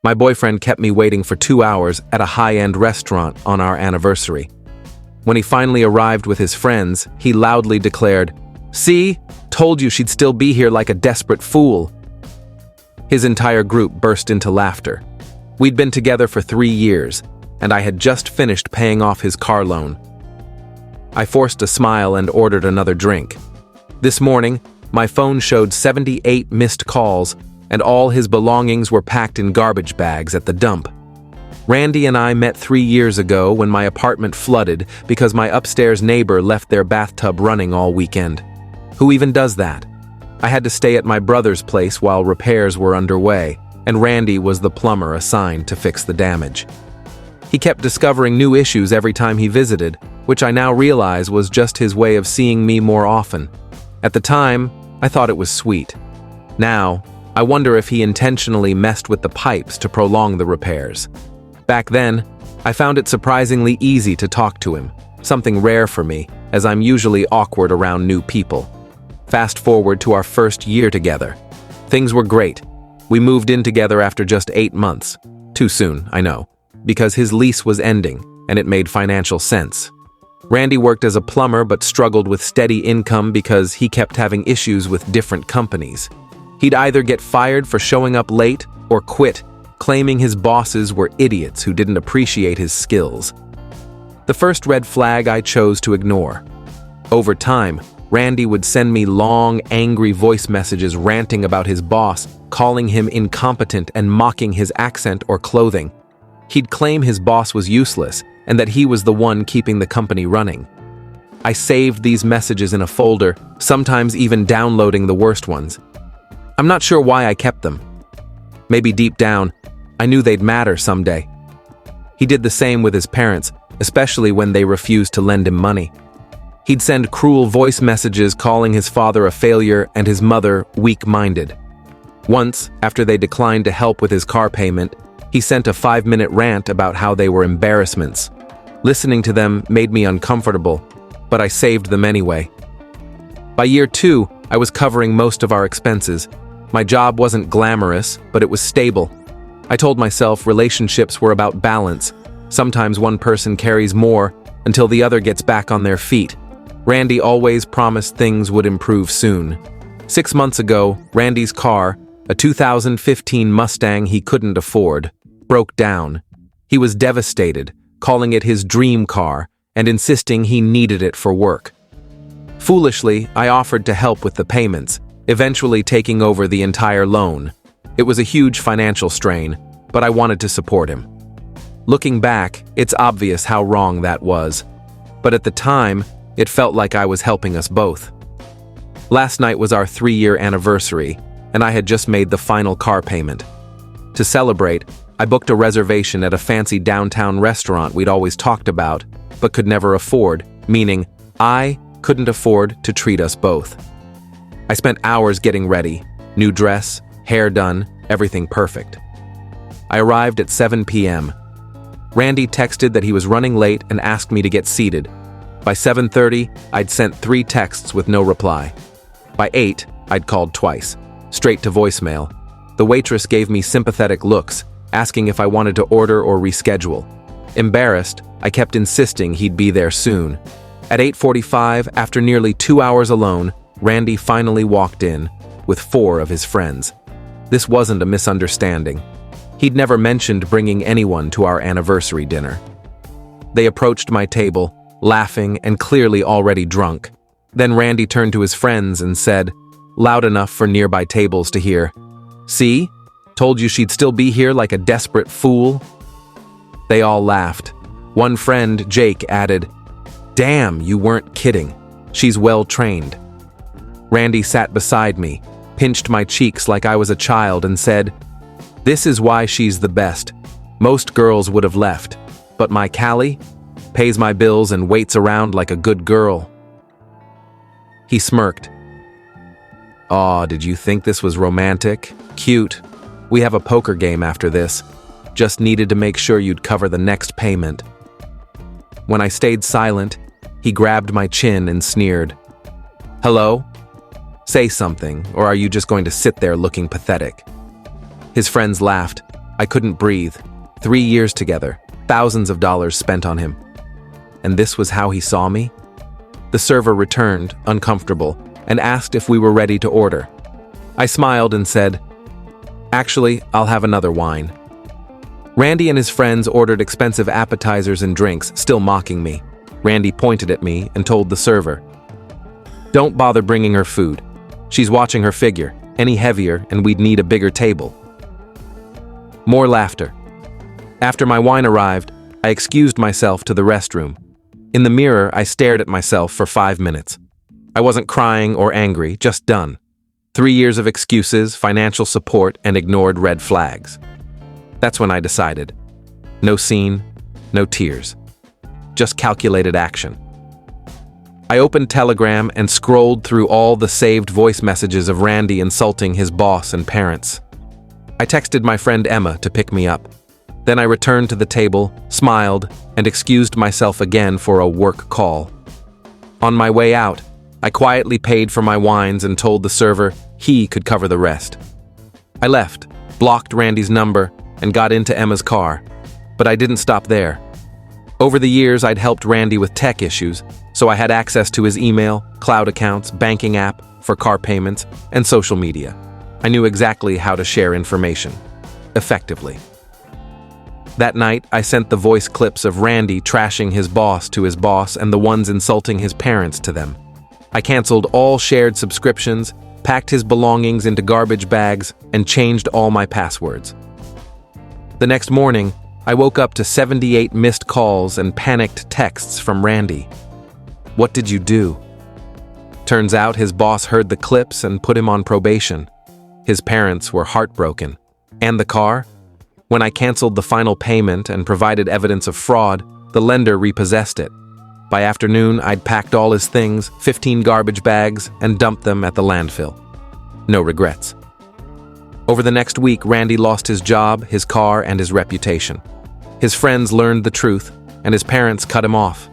My boyfriend kept me waiting for 2 hours at a high-end restaurant on our anniversary. When he finally arrived with his friends, he loudly declared, "See? Told you she'd still be here like a desperate fool." His entire group burst into laughter. We'd been together for 3 years, and I had just finished paying off his car loan. I forced a smile and ordered another drink. This morning, my phone showed 78 missed calls, and all his belongings were packed in garbage bags at the dump. Randy and I met 3 years ago when my apartment flooded because my upstairs neighbor left their bathtub running all weekend. Who even does that? I had to stay at my brother's place while repairs were underway, and Randy was the plumber assigned to fix the damage. He kept discovering new issues every time he visited, which I now realize was just his way of seeing me more often. At the time, I thought it was sweet. Now, I wonder if he intentionally messed with the pipes to prolong the repairs. Back then, I found it surprisingly easy to talk to him, something rare for me, as I'm usually awkward around new people. Fast forward to our first year together. Things were great. We moved in together after just 8 months. Too soon, I know, because his lease was ending, and it made financial sense. Randy worked as a plumber but struggled with steady income because he kept having issues with different companies. He'd either get fired for showing up late or quit, claiming his bosses were idiots who didn't appreciate his skills. The first red flag I chose to ignore. Over time, Randy would send me long, angry voice messages ranting about his boss, calling him incompetent and mocking his accent or clothing. He'd claim his boss was useless and that he was the one keeping the company running. I saved these messages in a folder, sometimes even downloading the worst ones. I'm not sure why I kept them. Maybe deep down, I knew they'd matter someday. He did the same with his parents, especially when they refused to lend him money. He'd send cruel voice messages calling his father a failure and his mother weak-minded. Once, after they declined to help with his car payment, he sent a 5-minute rant about how they were embarrassments. Listening to them made me uncomfortable, but I saved them anyway. By year 2, I was covering most of our expenses. My job wasn't glamorous, but it was stable. I told myself relationships were about balance. Sometimes one person carries more until the other gets back on their feet. Randy always promised things would improve soon. 6 months ago, Randy's car, a 2015 Mustang he couldn't afford, broke down. He was devastated, calling it his dream car and insisting he needed it for work. Foolishly, I offered to help with the payments, eventually taking over the entire loan. It was a huge financial strain, but I wanted to support him. Looking back, it's obvious how wrong that was. But at the time, it felt like I was helping us both. Last night was our 3-year anniversary, and I had just made the final car payment. To celebrate, I booked a reservation at a fancy downtown restaurant we'd always talked about, but could never afford, meaning I couldn't afford to treat us both. I spent hours getting ready, new dress, hair done, everything perfect. I arrived at 7 p.m. Randy texted that he was running late and asked me to get seated. By 7:30, I'd sent 3 texts with no reply. By 8, I'd called twice, straight to voicemail. The waitress gave me sympathetic looks, asking if I wanted to order or reschedule. Embarrassed, I kept insisting he'd be there soon. At 8:45, after nearly 2 hours alone, Randy finally walked in, with 4 of his friends. This wasn't a misunderstanding. He'd never mentioned bringing anyone to our anniversary dinner. They approached my table, laughing and clearly already drunk. Then Randy turned to his friends and said, loud enough for nearby tables to hear, "See? Told you she'd still be here like a desperate fool." They all laughed. One friend, Jake, added, "Damn, you weren't kidding. She's well trained." Randy sat beside me, pinched my cheeks like I was a child and said, "This is why she's the best. Most girls would have left, but my Callie pays my bills and waits around like a good girl." He smirked. "Aw, did you think this was romantic? Cute. We have a poker game after this. Just needed to make sure you'd cover the next payment." When I stayed silent, he grabbed my chin and sneered. "Hello? Say something, or are you just going to sit there looking pathetic?" His friends laughed. I couldn't breathe. 3 years together, thousands of dollars spent on him. And this was how he saw me? The server returned, uncomfortable, and asked if we were ready to order. I smiled and said, "Actually, I'll have another wine." Randy and his friends ordered expensive appetizers and drinks, still mocking me. Randy pointed at me and told the server, "Don't bother bringing her food. She's watching her figure. Any heavier and we'd need a bigger table." More laughter. After my wine arrived, I excused myself to the restroom. In the mirror, I stared at myself for 5 minutes. I wasn't crying or angry, just done. 3 years of excuses, financial support, and ignored red flags. That's when I decided. No scene, no tears. Just calculated action. I opened Telegram and scrolled through all the saved voice messages of Randy insulting his boss and parents. I texted my friend Emma to pick me up. Then I returned to the table, smiled, and excused myself again for a work call. On my way out, I quietly paid for my wines and told the server he could cover the rest. I left, blocked Randy's number, and got into Emma's car. But I didn't stop there. Over the years, I'd helped Randy with tech issues, so I had access to his email, cloud accounts, banking app for car payments, and social media. I knew exactly how to share information, effectively. That night, I sent the voice clips of Randy trashing his boss to his boss and the ones insulting his parents to them. I canceled all shared subscriptions, packed his belongings into garbage bags, and changed all my passwords. The next morning, I woke up to 78 missed calls and panicked texts from Randy. "What did you do?" Turns out his boss heard the clips and put him on probation. His parents were heartbroken. And the car? When I canceled the final payment and provided evidence of fraud, the lender repossessed it. By afternoon, I'd packed all his things, 15 garbage bags, and dumped them at the landfill. No regrets. Over the next week, Randy lost his job, his car, and his reputation. His friends learned the truth, and his parents cut him off.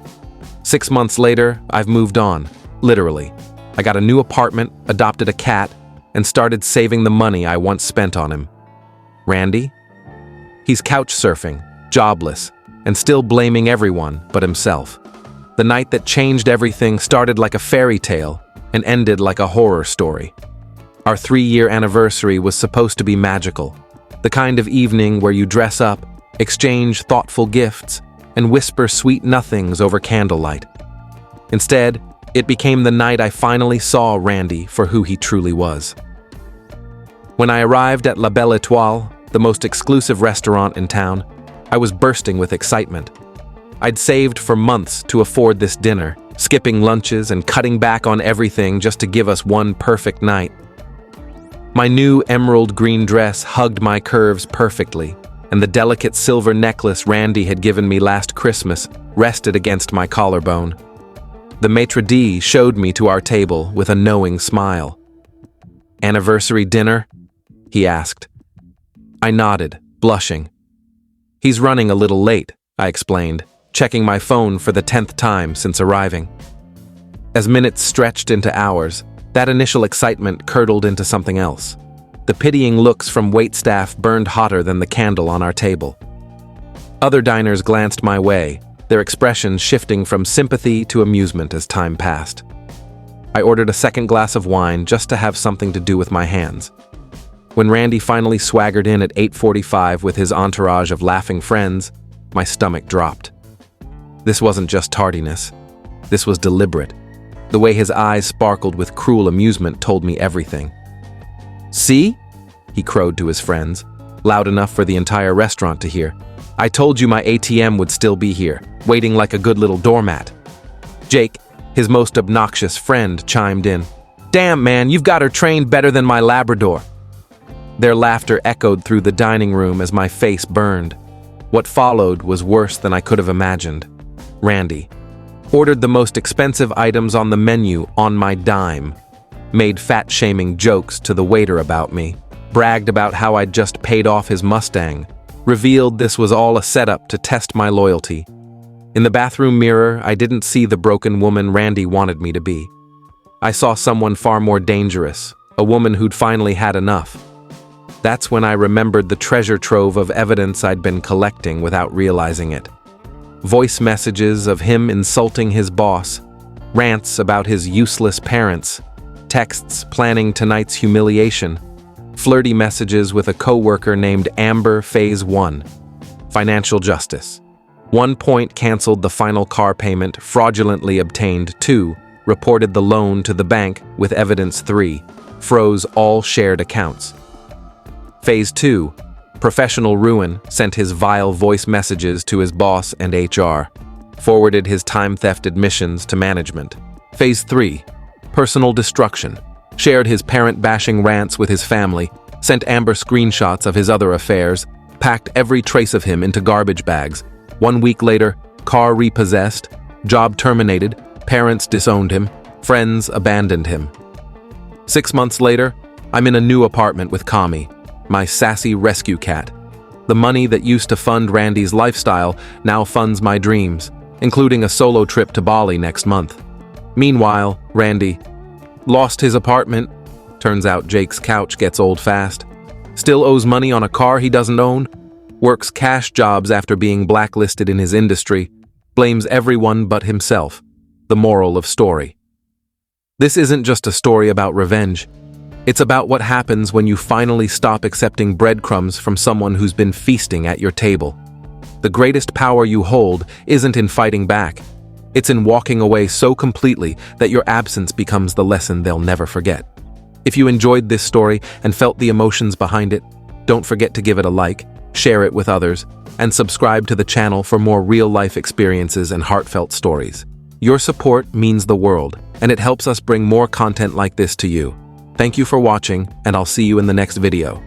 6 months later, I've moved on, literally. I got a new apartment, adopted a cat, and started saving the money I once spent on him. Randy? He's couch surfing, jobless, and still blaming everyone but himself. The night that changed everything started like a fairy tale and ended like a horror story. Our 3-year anniversary was supposed to be magical, the kind of evening where you dress up, exchange thoughtful gifts, and whisper sweet nothings over candlelight. Instead, it became the night I finally saw Randy for who he truly was. When I arrived at La Belle Étoile, the most exclusive restaurant in town, I was bursting with excitement. I'd saved for months to afford this dinner, skipping lunches and cutting back on everything just to give us one perfect night. My new emerald green dress hugged my curves perfectly, and the delicate silver necklace Randy had given me last Christmas rested against my collarbone. The maitre d' showed me to our table with a knowing smile. "Anniversary dinner?" he asked. I nodded, blushing. "He's running a little late," I explained, checking my phone for the 10th time since arriving. As minutes stretched into hours, that initial excitement curdled into something else. The pitying looks from waitstaff burned hotter than the candle on our table. Other diners glanced my way, their expressions shifting from sympathy to amusement as time passed. I ordered a second glass of wine just to have something to do with my hands. When Randy finally swaggered in at 8:45 with his entourage of laughing friends, my stomach dropped. This wasn't just tardiness. This was deliberate. The way his eyes sparkled with cruel amusement told me everything. "See?" he crowed to his friends, loud enough for the entire restaurant to hear. "I told you my ATM would still be here, waiting like a good little doormat." Jake, his most obnoxious friend, chimed in. "Damn, man, you've got her trained better than my Labrador." Their laughter echoed through the dining room as my face burned. What followed was worse than I could have imagined. Randy ordered the most expensive items on the menu on my dime, made fat-shaming jokes to the waiter about me, bragged about how I'd just paid off his Mustang, revealed this was all a setup to test my loyalty. In the bathroom mirror, I didn't see the broken woman Randy wanted me to be. I saw someone far more dangerous, a woman who'd finally had enough. That's when I remembered the treasure trove of evidence I'd been collecting without realizing it. Voice messages of him insulting his boss, rants about his useless parents, texts planning tonight's humiliation, flirty messages with a coworker named Amber Phase 1. Financial justice. 1 point canceled the final car payment fraudulently obtained. 2 reported the loan to the bank with evidence. 3 froze all shared accounts. Phase 2. Professional ruin sent his vile voice messages to his boss and HR, forwarded his time theft admissions to management. Phase 3. Personal destruction, shared his parent-bashing rants with his family, sent Amber screenshots of his other affairs, packed every trace of him into garbage bags. 1 week later, car repossessed, job terminated, parents disowned him, friends abandoned him. 6 months later, I'm in a new apartment with Kami, my sassy rescue cat. The money that used to fund Randy's lifestyle now funds my dreams, including a solo trip to Bali next month. Meanwhile, Randy lost his apartment. Turns out Jake's couch gets old fast. Still owes money on a car he doesn't own. Works cash jobs after being blacklisted in his industry. Blames everyone but himself. The moral of story. This isn't just a story about revenge. It's about what happens when you finally stop accepting breadcrumbs from someone who's been feasting at your table. The greatest power you hold isn't in fighting back. It's in walking away so completely that your absence becomes the lesson they'll never forget. If you enjoyed this story and felt the emotions behind it, don't forget to give it a like, share it with others, and subscribe to the channel for more real-life experiences and heartfelt stories. Your support means the world, and it helps us bring more content like this to you. Thank you for watching, and I'll see you in the next video.